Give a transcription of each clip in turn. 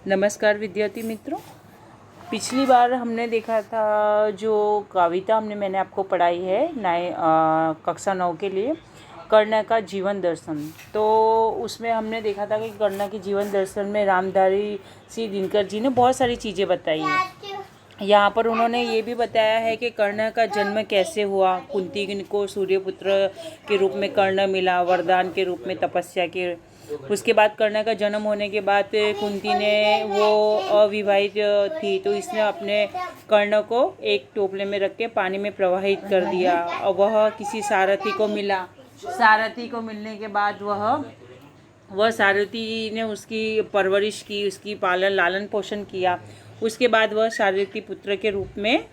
नमस्कार विद्यार्थी मित्रों। पिछली बार हमने देखा था जो कविता मैंने आपको पढ़ाई है कक्षा 9 के लिए, कर्ण का जीवन दर्शन। तो उसमें हमने देखा था कि कर्ण के जीवन दर्शन में रामधारी सिंह दिनकर जी ने बहुत सारी चीज़ें बताई हैं। यहाँ पर उन्होंने ये भी बताया है कि कर्ण का जन्म कैसे हुआ। कुंती को सूर्यपुत्र के रूप में कर्ण मिला, वरदान के रूप में तपस्या के। उसके बाद कर्ण का जन्म होने के बाद कुंती ने, वो अविवाहित थी, तो इसने अपने कर्ण को एक टोपले में रख के पानी में प्रवाहित कर दिया और वह किसी सारथी को मिला। सारथी को मिलने के बाद वह सारथी ने उसकी परवरिश की, उसकी लालन पोषण किया। उसके बाद वह सारथी पुत्र के रूप में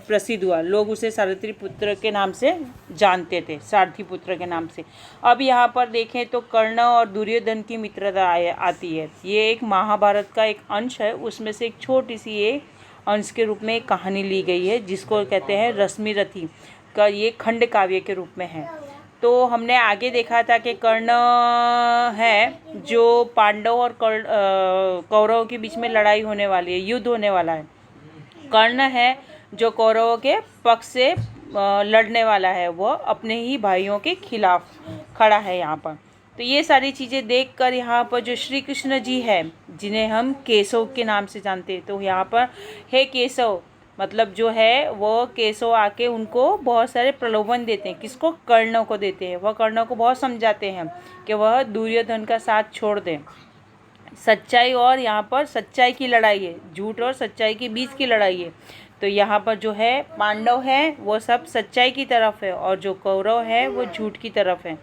प्रसिद्ध हुआ। लोग उसे सारथी पुत्र के नाम से जानते थे, सारथी पुत्र के नाम से। अब यहाँ पर देखें तो कर्ण और दुर्योधन की मित्रता आती है। ये एक महाभारत का एक अंश है, उसमें से एक छोटी सी एक अंश के रूप में एक कहानी ली गई है, जिसको कहते हैं रश्मिरथी का। ये खंड काव्य के रूप में है। तो हमने आगे देखा था कि कर्ण है जो पांडव और कौरवों के बीच में लड़ाई होने वाली है, युद्ध होने वाला है। कर्ण है जो कौरवों के पक्ष से लड़ने वाला है, वह अपने ही भाइयों के खिलाफ खड़ा है यहाँ पर। तो ये सारी चीज़ें देखकर यहाँ पर जो श्री कृष्ण जी है, जिन्हें हम केशव के नाम से जानते हैं, तो यहाँ पर हे केशव मतलब जो है वो केशव आके उनको बहुत सारे प्रलोभन देते हैं। किसको? कर्ण को देते हैं। वह कर्ण को बहुत समझाते हैं कि वह दुर्योधन का साथ छोड़ दें। सच्चाई और यहाँ पर सच्चाई की लड़ाई है, झूठ और सच्चाई के बीच की लड़ाई है। तो यहाँ पर जो है पांडव है वो सब सच्चाई की तरफ है और जो कौरव है वो झूठ की तरफ है।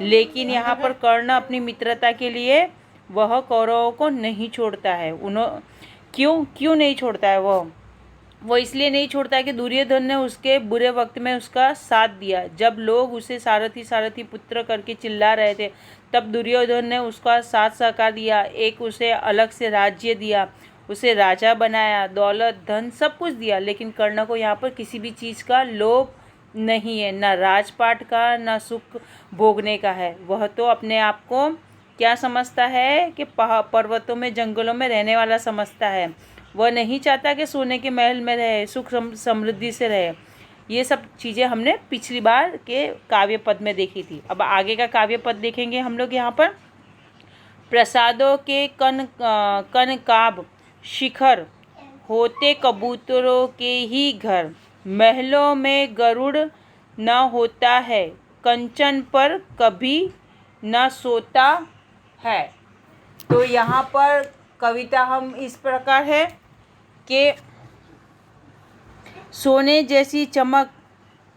लेकिन यहाँ पर कर्ण अपनी मित्रता के लिए वह कौरवों को नहीं छोड़ता है। क्यों नहीं छोड़ता है? वो इसलिए नहीं छोड़ता है कि दुर्योधन ने उसके बुरे वक्त में उसका साथ दिया। जब लोग उसे सारथी सारथी पुत्र करके चिल्ला रहे थे, तब दुर्योधन ने उसका साथ सहकार दिया। एक उसे अलग से राज्य दिया, उसे राजा बनाया, दौलत धन सब कुछ दिया। लेकिन कर्ण को यहाँ पर किसी भी चीज़ का लोभ नहीं है, ना राजपाट का, ना सुख भोगने का है। वह तो अपने आप को क्या समझता है कि पर्वतों में जंगलों में रहने वाला समझता है। वह नहीं चाहता कि सोने के महल में रहे, सुख समृद्धि से रहे। ये सब चीज़ें हमने पिछली बार के काव्य पद में देखी थी। अब आगे का काव्य पद देखेंगे हम लोग। यहाँ पर प्रसादों के कनकाब शिखर होते कबूतरों के ही घर, महलों में गरुड़ न होता है, कंचन पर कभी न सोता है। तो यहाँ पर कविता हम इस प्रकार है कि सोने जैसी चमक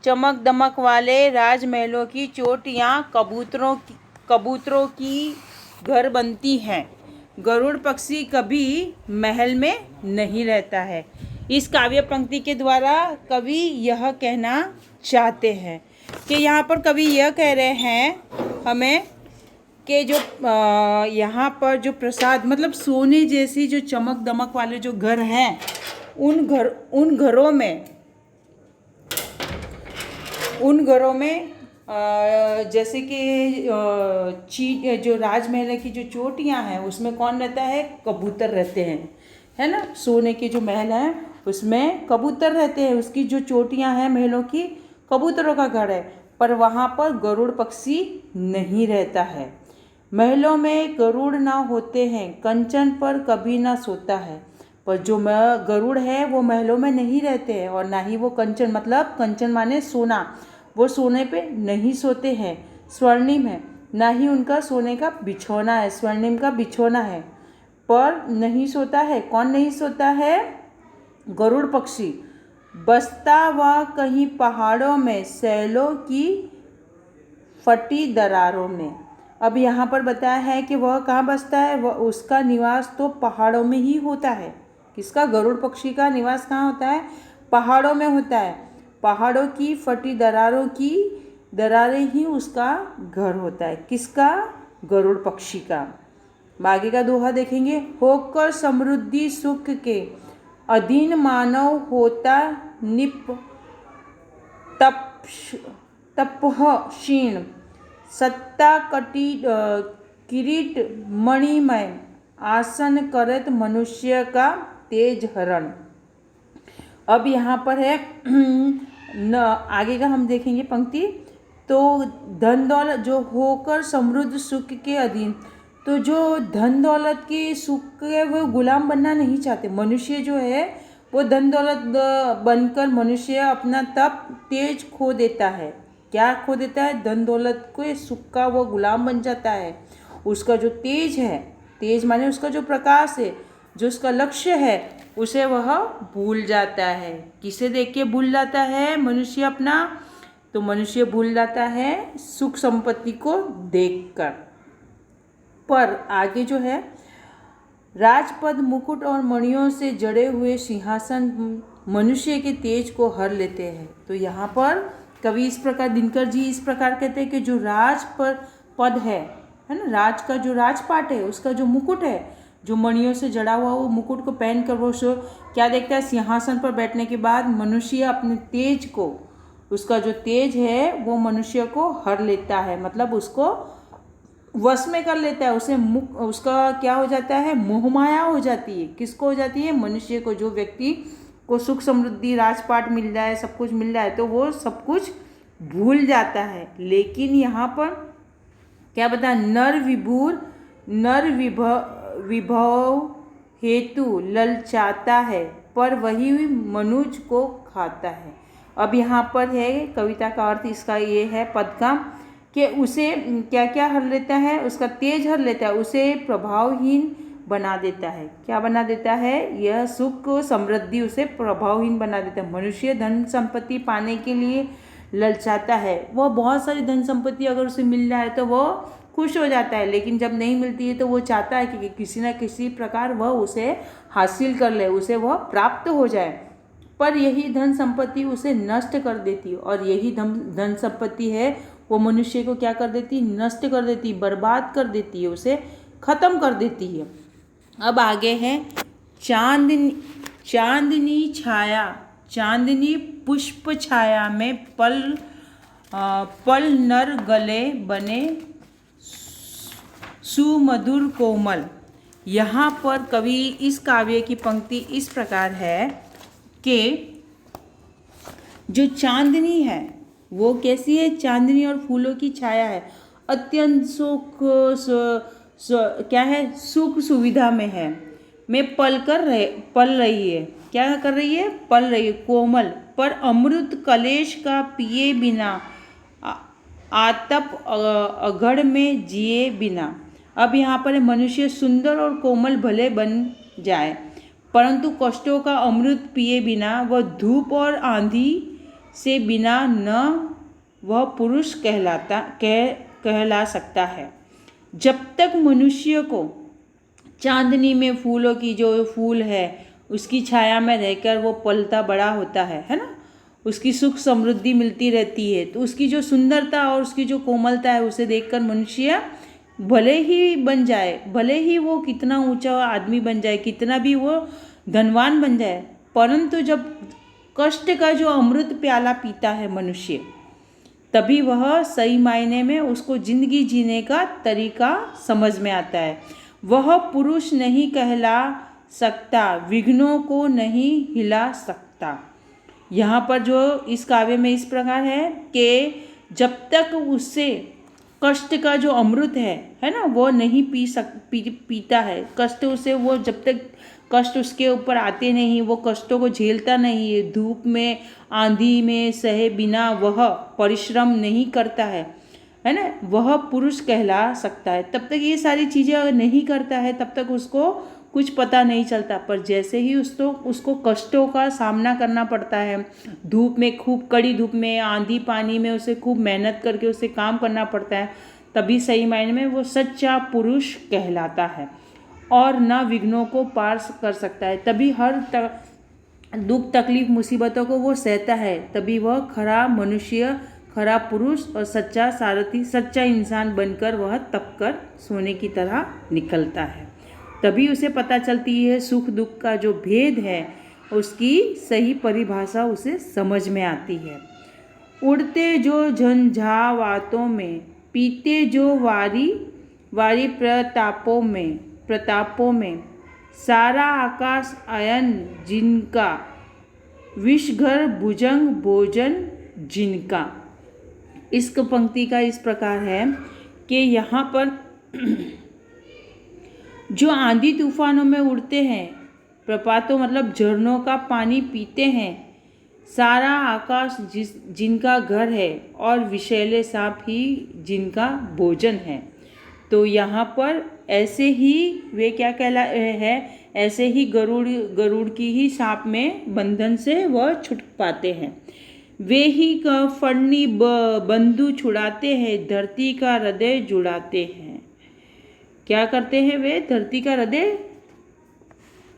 दमक वाले राजमहलों की चोटियाँ कबूतरों की घर बनती हैं, गरुड़ पक्षी कभी महल में नहीं रहता है। इस काव्य पंक्ति के द्वारा कवि यह कहना चाहते हैं कि यहाँ पर कवि यह कह रहे हैं हमें कि जो यहाँ पर जो प्रसाद मतलब सोने जैसी जो चमक दमक वाले जो घर हैं, उन घरों में जैसे कि जो राजमहल की जो चोटियाँ हैं उसमें कौन रहता है? कबूतर रहते हैं, है ना। सोने के जो महल हैं उसमें कबूतर रहते हैं, उसकी जो चोटियाँ हैं महलों की, कबूतरों का घर है। पर वहाँ पर गरुड़ पक्षी नहीं रहता है। महलों में गरुड़ ना होते हैं, कंचन पर कभी ना सोता है। पर जो गरुड़ है वो महलों में नहीं रहते हैं और ना ही वो कंचन, मतलब कंचन माने सोना, वो सोने पे नहीं सोते हैं। स्वर्णिम है, ना ही उनका सोने का बिछौना है, स्वर्णिम का बिछौना है, पर नहीं सोता है। कौन नहीं सोता है? गरुड़ पक्षी। बसता वह कहीं पहाड़ों में, सैलों की फटी दरारों में। अब यहाँ पर बताया है कि वह कहाँ बसता है? वह उसका निवास तो पहाड़ों में ही होता है। किसका? गरुड़ पक्षी का निवास कहाँ होता है? पहाड़ों में होता है। पहाड़ों की फटी दरारों की दरारें ही उसका घर होता है। किसका? गरुड़ पक्षी का। आगे का दोहा देखेंगे। होकर समृद्धि सुख के अधीन मानव होता निप तपह क्षीण, सत्ता किरीट मणिमय, आसन करत मनुष्य का तेज हरण। अब यहाँ पर है न आगे का हम देखेंगे पंक्ति। तो धन दौलत जो होकर समृद्ध सुख के अधीन, तो जो धन दौलत की सुख के वो गुलाम बनना नहीं चाहते। मनुष्य जो है वो धन दौलत बनकर मनुष्य अपना तप तेज खो देता है। क्या खो देता है? धन दौलत के सुख का वो गुलाम बन जाता है। उसका जो तेज है, तेज माने उसका जो प्रकाश है, जो उसका लक्ष्य है, उसे वह भूल जाता है। किसे देख के भूल जाता है मनुष्य अपना? तो मनुष्य भूल जाता है सुख संपत्ति को देखकर। पर आगे जो है, राजपद मुकुट और मणियों से जड़े हुए सिंहासन मनुष्य के तेज को हर लेते हैं। तो यहाँ पर कवि इस प्रकार, दिनकर जी इस प्रकार कहते हैं कि जो पद है ना, राज का जो राजपाट है, उसका जो मुकुट है, जो मणियों से जड़ा हुआ वो मुकुट को पहनकर वो क्या देखता है? सिंहासन पर बैठने के बाद मनुष्य अपने तेज को, उसका जो तेज है वो मनुष्य को हर लेता है, मतलब उसको वश में कर लेता है। उसका क्या हो जाता है? मोहमाया हो जाती है। किसको हो जाती है? मनुष्य को। जो व्यक्ति को सुख समृद्धि राजपाट मिल जाए, सब कुछ मिल जाए, तो वो सब कुछ भूल जाता है। लेकिन यहाँ पर क्या बता? नर विभव हेतु ललचाता है, पर वही मनुज को खाता है। अब यहाँ पर है कविता का अर्थ, इसका ये है पद का, कि उसे क्या क्या हर लेता है? उसका तेज हर लेता है, उसे प्रभावहीन बना देता है। क्या बना देता है? यह सुख समृद्धि उसे प्रभावहीन बना देता है। मनुष्य धन संपत्ति पाने के लिए ललचाता है। वह बहुत सारी धन संपत्ति अगर उसे मिल जाए तो वह खुश हो जाता है, लेकिन जब नहीं मिलती है तो वो चाहता है कि किसी न किसी प्रकार वह उसे हासिल कर ले, उसे वह प्राप्त हो जाए। पर यही धन संपत्ति उसे नष्ट कर देती है, और यही धन संपत्ति है वो मनुष्य को क्या कर देती? नष्ट कर देती, बर्बाद कर देती है, उसे खत्म कर देती है। अब आगे है चांदनी छाया, चांदनी पुष्प छाया में पल नर गले बने सुमधुर कोमल। यहाँ पर कवि इस काव्य की पंक्ति इस प्रकार है कि जो चांदनी है वो कैसी है? चांदनी और फूलों की छाया है, अत्यंत क्या है? सुख सुविधा में है, में पल रही है। क्या कर रही है? पल रही है, कोमल। पर अमृत कलेश का पिए बिना, आतप अघड़ में जिए बिना। अब यहाँ पर मनुष्य सुंदर और कोमल भले बन जाए, परंतु कष्टों का अमृत पिए बिना, वह धूप और आंधी से बिना न वह पुरुष कहला सकता है। जब तक मनुष्य को चांदनी में फूलों की जो फूल है उसकी छाया में रहकर वो पलता बड़ा होता है ना, उसकी सुख समृद्धि मिलती रहती है, तो उसकी जो सुंदरता और उसकी जो कोमलता है उसे देखकर मनुष्य भले ही बन जाए, भले ही वो कितना ऊंचा आदमी बन जाए, कितना भी वो धनवान बन जाए, परंतु जब कष्ट का जो अमृत प्याला पीता है मनुष्य, तभी वह सही मायने में उसको जिंदगी जीने का तरीका समझ में आता है। वह पुरुष नहीं कहला सकता, विघ्नों को नहीं हिला सकता। यहाँ पर जो इस काव्य में इस प्रकार है कि जब तक उससे कष्ट का जो अमृत है ना, वो नहीं पीता है, कष्ट उसे, वो जब तक कष्ट उसके ऊपर आते नहीं, वो कष्टों को झेलता नहीं है, धूप में आंधी में सहे बिना वह परिश्रम नहीं करता है ना, वह पुरुष कहला सकता है। तब तक ये सारी चीज़ें अगर नहीं करता है तब तक उसको कुछ पता नहीं चलता। पर जैसे ही उसको कष्टों का सामना करना पड़ता है, धूप में, खूब कड़ी धूप में, आंधी पानी में उसे खूब मेहनत करके उसे काम करना पड़ता है, तभी सही मायने में वो सच्चा पुरुष कहलाता है और न विघ्नों को पार कर सकता है। तभी हर दुख तकलीफ मुसीबतों को वो सहता है, तभी वह खरा मनुष्य, खरा पुरुष और सच्चा सारथी, सच्चा इंसान बनकर वह तप कर सोने की तरह निकलता है। तभी उसे पता चलती है सुख दुख का जो भेद है, उसकी सही परिभाषा उसे समझ में आती है। उड़ते जो झंझावातों में, पीते जो वारी प्रतापों में, प्रतापों में, सारा आकाश आयन जिनका, विषघर भुजंग भोजन जिनका। इस पंक्ति का इस प्रकार है कि यहाँ पर जो आंधी तूफानों में उड़ते हैं, प्रपातों मतलब झरनों का पानी पीते हैं, सारा आकाश जिनका घर है, और विषैले सांप ही जिनका भोजन है। तो यहाँ पर ऐसे ही वे क्या कहला है, ऐसे ही गरुड़ की ही सांप में बंधन से वह छूट पाते हैं। वे ही फड़नी बंधु छुड़ाते हैं, धरती का हृदय जुड़ाते हैं। क्या करते हैं वे? धरती का हृदय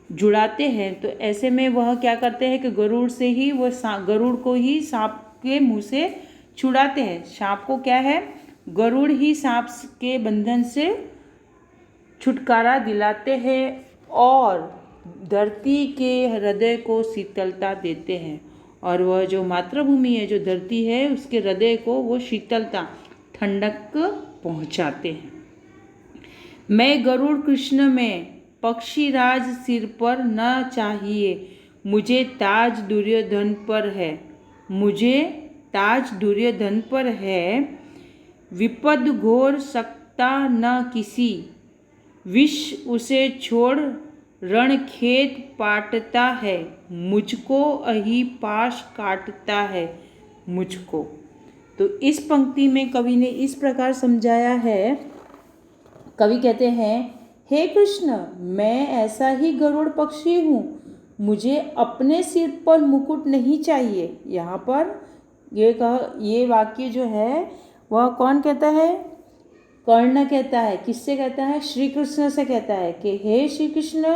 जुड़ाते हैं। तो ऐसे में वह क्या करते हैं कि गरुड़ से ही वह गरुड़ को ही सांप के मुंह से छुड़ाते हैं। सांप को क्या है? गरुड़ ही सांप के बंधन से छुटकारा दिलाते हैं और धरती के हृदय को शीतलता देते हैं। और वह जो मातृभूमि है, जो धरती है, उसके हृदय को वो शीतलता, ठंडक पहुंचाते हैं। मैं गरुड़ कृष्ण में, पक्षी राज सिर पर न चाहिए, मुझे ताज दुर्योधन पर है, मुझे ताज दुर्योधन पर है। विपद घोर सकता न किसी, विष उसे छोड़ रणखेत पाटता है, मुझको अही पाश काटता है मुझको। तो इस पंक्ति में कवि ने इस प्रकार समझाया है। कवि कहते हैं, हे कृष्ण, मैं ऐसा ही गरुड़ पक्षी हूँ, मुझे अपने सिर पर मुकुट नहीं चाहिए। यहाँ पर ये वाक्य जो है वह कौन कहता है? कर्ण कहता है। किससे कहता है? श्री कृष्ण से कहता है कि हे श्री कृष्ण,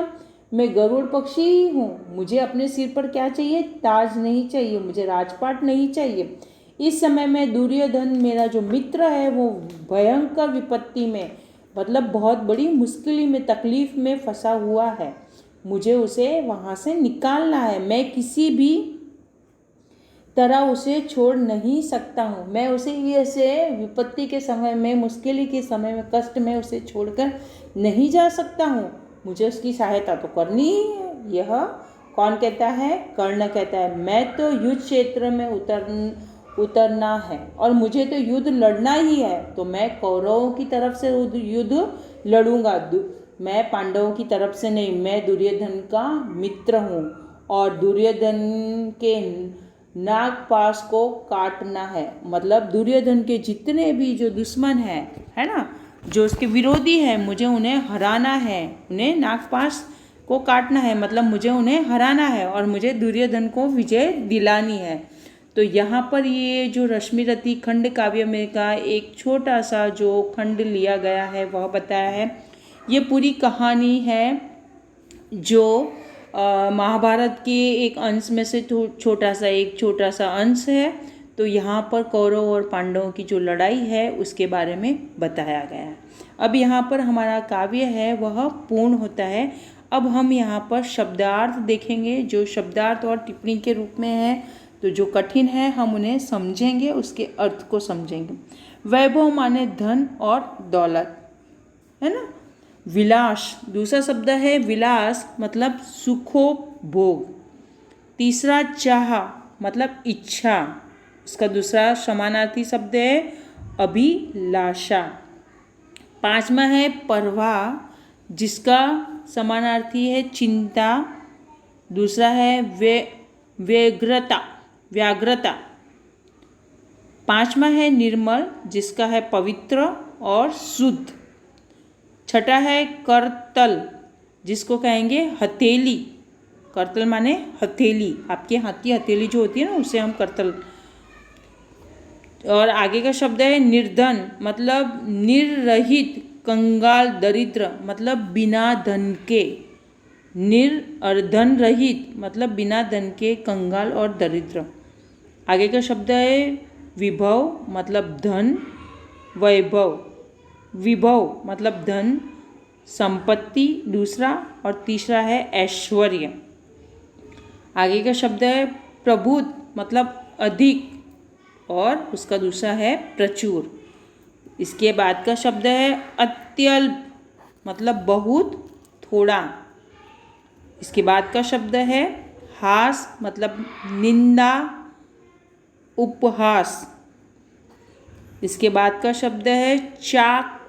मैं गरुड़ पक्षी ही हूँ, मुझे अपने सिर पर क्या चाहिए? ताज नहीं चाहिए, मुझे राजपाट नहीं चाहिए। इस समय में दुर्योधन मेरा जो मित्र है वो भयंकर विपत्ति में, मतलब बहुत बड़ी मुश्किल में, तकलीफ में फंसा हुआ है, मुझे उसे वहाँ से निकालना है। मैं किसी भी तरह उसे छोड़ नहीं सकता हूँ। मैं उसे ऐसे विपत्ति के समय में, मुश्किल के समय में, कष्ट में उसे छोड़कर नहीं जा सकता हूँ, मुझे उसकी सहायता तो करनी ही है। यह कौन कहता है? कर्ण कहता है। मैं तो युद्ध क्षेत्र में उतरना है और मुझे तो युद्ध लड़ना ही है, तो मैं कौरवों की तरफ से युद्ध लड़ूंगा, मैं पांडवों की तरफ से नहीं। मैं दुर्योधन का मित्र हूँ और दुर्योधन के नागपाश को काटना है। मतलब दुर्योधन के जितने भी जो दुश्मन हैं, है ना, जो उसके विरोधी हैं, मुझे उन्हें हराना है, उन्हें नागपाश को काटना है, मतलब मुझे उन्हें हराना है और मुझे दुर्योधन को विजय दिलानी है। तो यहाँ पर ये जो रश्मिरथी खंड काव्य में का एक छोटा सा जो खंड लिया गया है वह बताया है। ये पूरी कहानी है जो महाभारत के एक अंश में से छोटा सा अंश है। तो यहाँ पर कौरव और पांडवों की जो लड़ाई है उसके बारे में बताया गया है। अब यहाँ पर हमारा काव्य है वह पूर्ण होता है। अब हम यहाँ पर शब्दार्थ देखेंगे, जो शब्दार्थ और टिप्पणी के रूप में है। तो जो कठिन है हम उन्हें समझेंगे, उसके अर्थ को समझेंगे। वैभव माने धन और दौलत, है ना। विलास, दूसरा शब्द है विलास, मतलब सुखोपभोग। तीसरा चाह, मतलब इच्छा, इसका दूसरा समानार्थी शब्द है अभिलाषा। पांचवा है परवाह, जिसका समानार्थी है चिंता। दूसरा है व्याग्रता। पांचवा है निर्मल, जिसका है पवित्र और शुद्ध। छठा है करतल, जिसको कहेंगे हथेली। करतल माने हथेली, आपके हाथ की हथेली जो होती है ना, उसे हम करतल। और आगे का शब्द है निर्धन, मतलब निर्रहित, कंगाल, दरिद्र, मतलब बिना धन के। धन रहित, मतलब बिना धन के, कंगाल और दरिद्र। आगे का शब्द है विभव, मतलब धन। वैभव, विभव मतलब धन, संपत्ति दूसरा, और तीसरा है ऐश्वर्य। आगे का शब्द है प्रभुत, मतलब अधिक, और उसका दूसरा है प्रचुर। इसके बाद का शब्द है अत्यल्प, मतलब बहुत थोड़ा। इसके बाद का शब्द है हास, मतलब निंदा, उपहास। इसके बाद का शब्द है चाकचिक्य,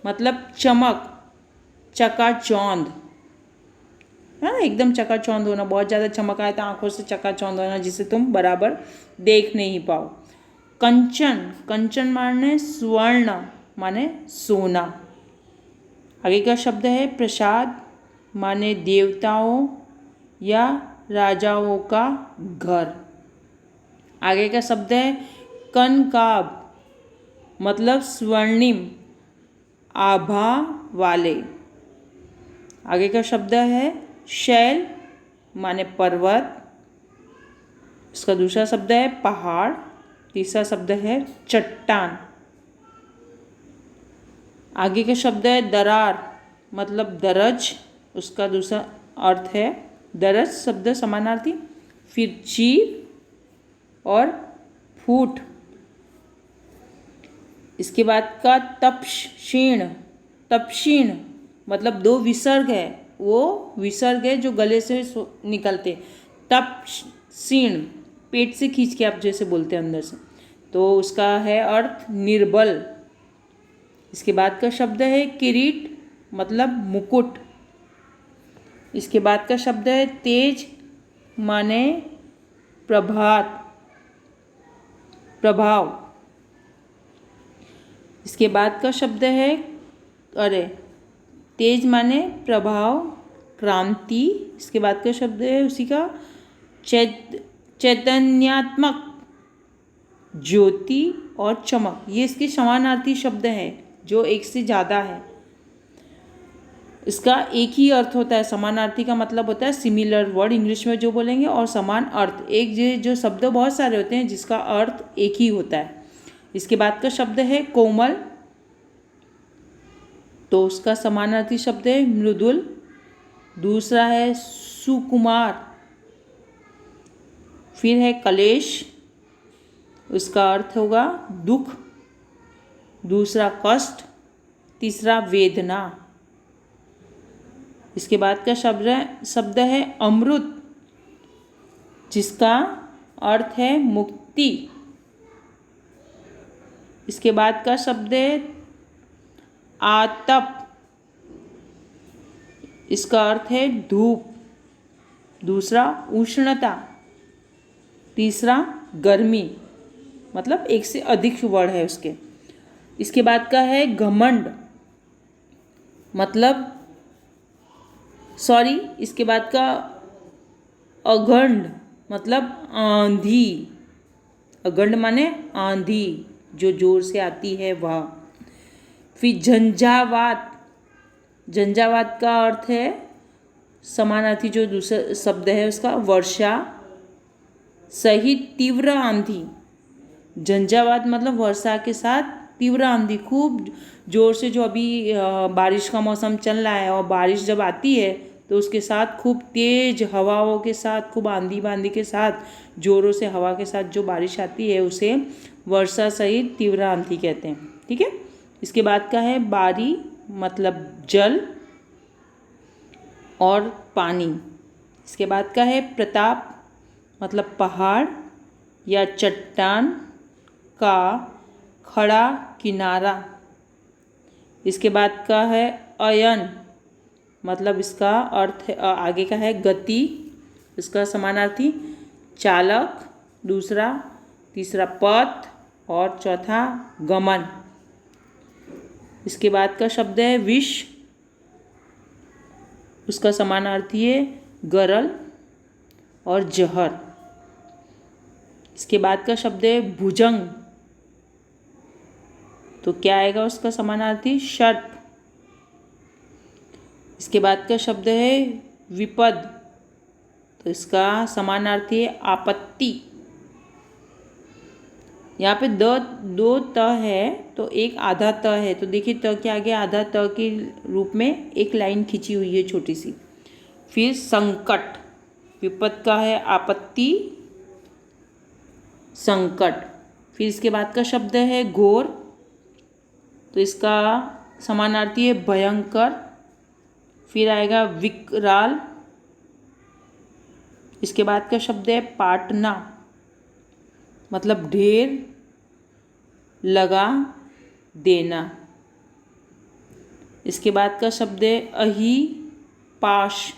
मतलब चमक, चकाचौंध, है ना, एकदम चकाचौंध होना, बहुत ज़्यादा चमक आए तो आंखों से चकाचौंध होना जिसे तुम बराबर देख नहीं पाओ। कंचन, कंचन माने स्वर्ण, माने सोना। आगे का शब्द है प्रसाद, माने देवताओं या राजाओं का घर। आगे का शब्द है कनकाब, मतलब स्वर्णिम, आभा वाले। आगे का शब्द है शैल, माने पर्वत। इसका दूसरा शब्द है पहाड़। तीसरा शब्द है चट्टान। आगे का शब्द है दरार, मतलब दरज। उसका दूसरा अर्थ है दरज शब्द समानार्थी। फिर चीर और फूट। इसके बाद का तपक्षीण, तपक्षीण मतलब दो विसर्ग है, वो विसर्ग है जो गले से निकलते। तपक्षीण पेट से खींच के आप जैसे बोलते हैं अंदर से, तो उसका है अर्थ निर्बल। इसके बाद का शब्द है किरीट, मतलब मुकुट। इसके बाद का शब्द है तेज, माने प्रभात, प्रभाव। इसके बाद का शब्द है तेज माने प्रभाव, क्रांति। इसके बाद का शब्द है उसी का चैतन्यात्मक, ज्योति और चमक। ये इसके समानार्थी शब्द हैं जो एक से ज़्यादा है। इसका एक ही अर्थ होता है। समानार्थी का मतलब होता है सिमिलर वर्ड, इंग्लिश में जो बोलेंगे, और समान अर्थ। एक जो शब्द बहुत सारे होते हैं जिसका अर्थ एक ही होता है। इसके बाद का शब्द है कोमल, तो उसका समानार्थी शब्द है मृदुल। दूसरा है सुकुमार। फिर है कलेश, उसका अर्थ होगा दुख। दूसरा कष्ट। तीसरा वेदना। इसके बाद का शब्द है अमृत, जिसका अर्थ है मुक्ति। इसके बाद का शब्द है आतप, इसका अर्थ है धूप। दूसरा उष्णता। तीसरा गर्मी, मतलब एक से अधिक वर्ड है उसके। इसके बाद का है घमंड, मतलब इसके बाद का अगंड, मतलब आंधी। अगंड माने आंधी जो जोर से आती है वह। फिर झंझावात, झंझावात का अर्थ है समानार्थी जो दूसरा शब्द है उसका वर्षा सहित तीव्र आंधी। झंझावात मतलब वर्षा के साथ तीव्र आंधी, खूब जोर से, जो अभी बारिश का मौसम चल रहा है और बारिश जब आती है तो उसके साथ खूब तेज हवाओं के साथ, खूब आंधी बांधी के साथ, जोरों से हवा के साथ जो बारिश आती है उसे वर्षा सहित तीव्र आंधी कहते हैं। ठीक है। इसके बाद का है बारी, मतलब जल और पानी। इसके बाद का है प्रताप, मतलब पहाड़ या चट्टान का खड़ा किनारा। इसके बाद का है अयन, मतलब इसका अर्थ है आगे का है गति, इसका समानार्थी चालक। दूसरा, तीसरा पथ और चौथा गमन। इसके बाद का शब्द है विष, उसका समानार्थी है गरल और जहर। इसके बाद का शब्द है भुजंग, तो क्या आएगा उसका समानार्थी सर्प। इसके बाद का शब्द है विपद, तो इसका समानार्थी है आपत्ति। यहाँ पे दो त है तो एक आधा त है, तो देखिए त के आगे आधा त के रूप में एक लाइन खींची हुई है छोटी सी। फिर संकट, विपद का है आपत्ति, संकट। फिर इसके बाद का शब्द है घोर, तो इसका समानार्थी है भयंकर। फिर आएगा विकराल। इसके बाद का शब्द है पाटना, मतलब ढेर लगा देना। इसके बाद का शब्द है अहिपाश,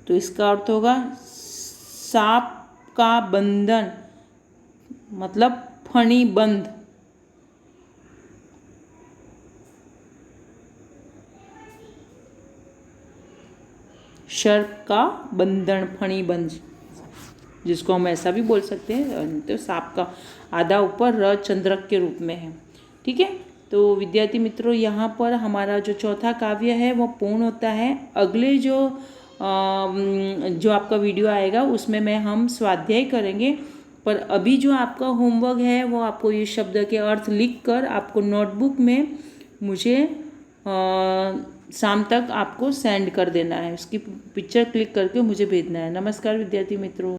तो इसका अर्थ होगा सांप का बंधन, मतलब फणी बंध। सर्प का बंधन, फणी बंध, जिसको हम ऐसा भी बोल सकते हैं, तो सांप का आधा ऊपर र चंद्रक के रूप में है। ठीक है, तो विद्यार्थी मित्रों यहाँ पर हमारा जो चौथा काव्य है वो पूर्ण होता है। अगले जो आपका वीडियो आएगा उसमें हम स्वाध्याय करेंगे, पर अभी जो आपका होमवर्क है वो आपको ये शब्द के अर्थ लिख कर आपको नोटबुक में मुझे शाम तक आपको सेंड कर देना है। उसकी पिक्चर क्लिक करके मुझे भेजना है। नमस्कार विद्यार्थी मित्रों।